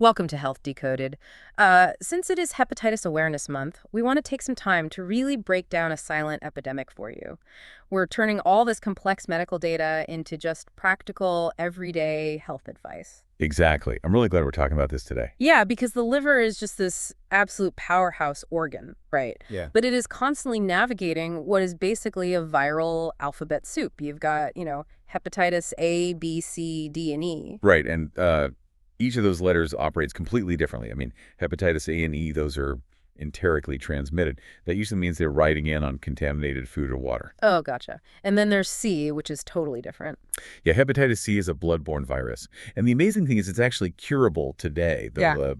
Welcome to Health Decoded. Since it is Hepatitis Awareness Month, we want to take some time to really break down a silent epidemic for you. We're turning all this complex medical data into just practical, everyday health advice. Exactly. I'm really glad we're talking about this today. Yeah, because the liver is just this absolute powerhouse organ, right? Yeah. But it is constantly navigating what is basically a viral alphabet soup. You've got, hepatitis A, B, C, D, and E. Right. And each of those letters operates completely differently. I mean, hepatitis A and E, those are enterically transmitted. That usually means they're riding in on contaminated food or water. Oh, gotcha. And then there's C, which is totally different. Yeah, hepatitis C is a blood-borne virus. And the amazing thing is it's actually curable today, though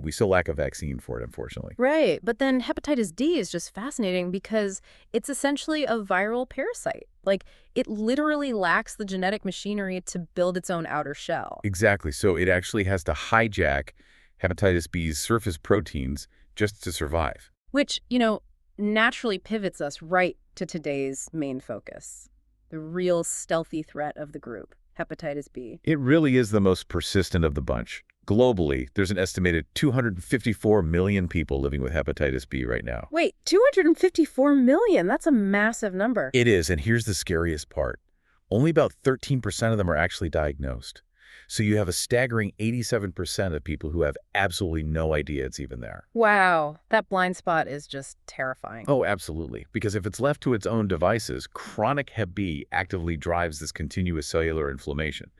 we still lack a vaccine for it, unfortunately. Right. But then hepatitis D is just fascinating because it's essentially a viral parasite. Like, it literally lacks the genetic machinery to build its own outer shell. Exactly. So it actually has to hijack hepatitis B's surface proteins just to survive. Which, naturally pivots us right to today's main focus, the real stealthy threat of the group, hepatitis B. It really is the most persistent of the bunch. Globally, there's an estimated 254 million people living with hepatitis B right now. Wait, 254 million? That's a massive number. It is, and here's the scariest part. Only about 13% of them are actually diagnosed. So you have a staggering 87% of people who have absolutely no idea it's even there. Wow, that blind spot is just terrifying. Oh, absolutely. Because if it's left to its own devices, chronic Hep B actively drives this continuous cellular inflammation.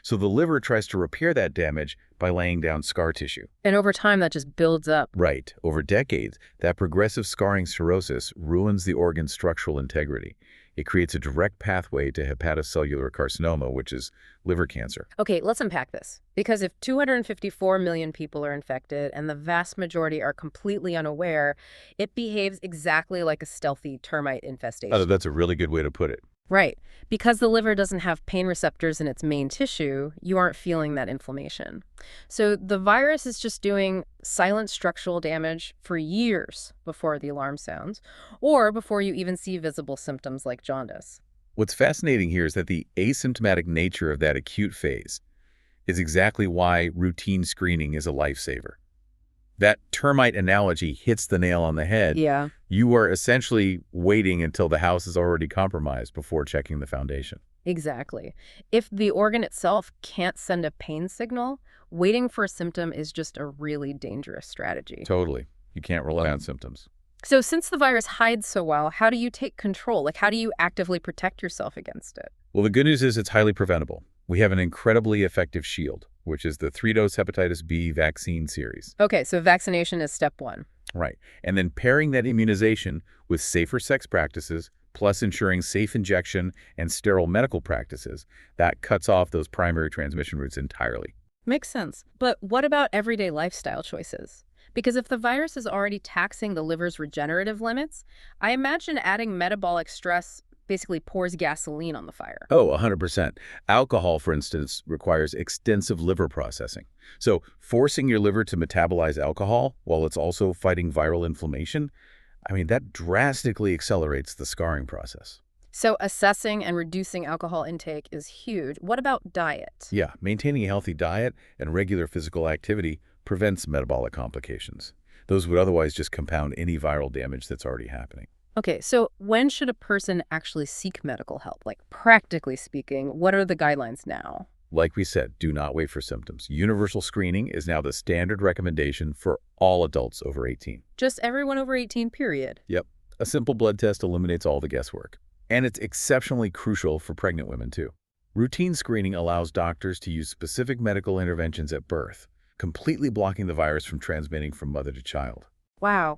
So the liver tries to repair that damage by laying down scar tissue. And over time, that just builds up. Right. Over decades, that progressive scarring cirrhosis ruins the organ's structural integrity. It creates a direct pathway to hepatocellular carcinoma, which is liver cancer. Okay, let's unpack this. Because if 254 million people are infected and the vast majority are completely unaware, it behaves exactly like a stealthy termite infestation. Oh, that's a really good way to put it. Right. Because the liver doesn't have pain receptors in its main tissue, you aren't feeling that inflammation. So the virus is just doing silent structural damage for years before the alarm sounds, or before you even see visible symptoms like jaundice. What's fascinating here is that the asymptomatic nature of that acute phase is exactly why routine screening is a lifesaver. That termite analogy hits the nail on the head. Yeah. You are essentially waiting until the house is already compromised before checking the foundation. Exactly. If the organ itself can't send a pain signal, waiting for a symptom is just a really dangerous strategy. Totally. You can't rely on symptoms. So since the virus hides so well, how do you take control? Like, how do you actively protect yourself against it? Well, the good news is it's highly preventable. We have an incredibly effective shield, which is the 3-dose hepatitis B vaccine series. Okay, so vaccination is step one. Right. And then pairing that immunization with safer sex practices, plus ensuring safe injection and sterile medical practices, that cuts off those primary transmission routes entirely. Makes sense. But what about everyday lifestyle choices? Because if the virus is already taxing the liver's regenerative limits, I imagine adding metabolic stress basically pours gasoline on the fire. Oh, 100%. Alcohol, for instance, requires extensive liver processing. So forcing your liver to metabolize alcohol while it's also fighting viral inflammation, that drastically accelerates the scarring process. So assessing and reducing alcohol intake is huge. What about diet? Yeah, maintaining a healthy diet and regular physical activity prevents metabolic complications. Those would otherwise just compound any viral damage that's already happening. Okay, so when should a person actually seek medical help? Like, practically speaking, what are the guidelines now? Like we said, do not wait for symptoms. Universal screening is now the standard recommendation for all adults over 18. Just everyone over 18, period? Yep. A simple blood test eliminates all the guesswork. And it's exceptionally crucial for pregnant women, too. Routine screening allows doctors to use specific medical interventions at birth, completely blocking the virus from transmitting from mother to child. Wow.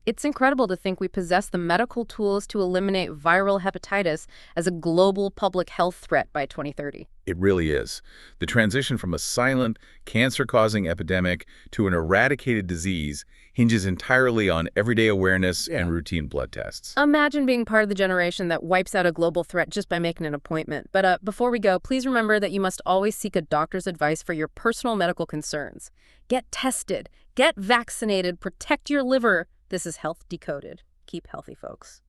It's incredible to think we possess the medical tools to eliminate viral hepatitis as a global public health threat by 2030. It really is. The transition from a silent, cancer-causing epidemic to an eradicated disease hinges entirely on everyday awareness and routine blood tests. Imagine being part of the generation that wipes out a global threat just by making an appointment. But before we go, please remember that you must always seek a doctor's advice for your personal medical concerns. Get tested, get vaccinated, protect your liver. This is Health Decoded. Keep healthy, folks.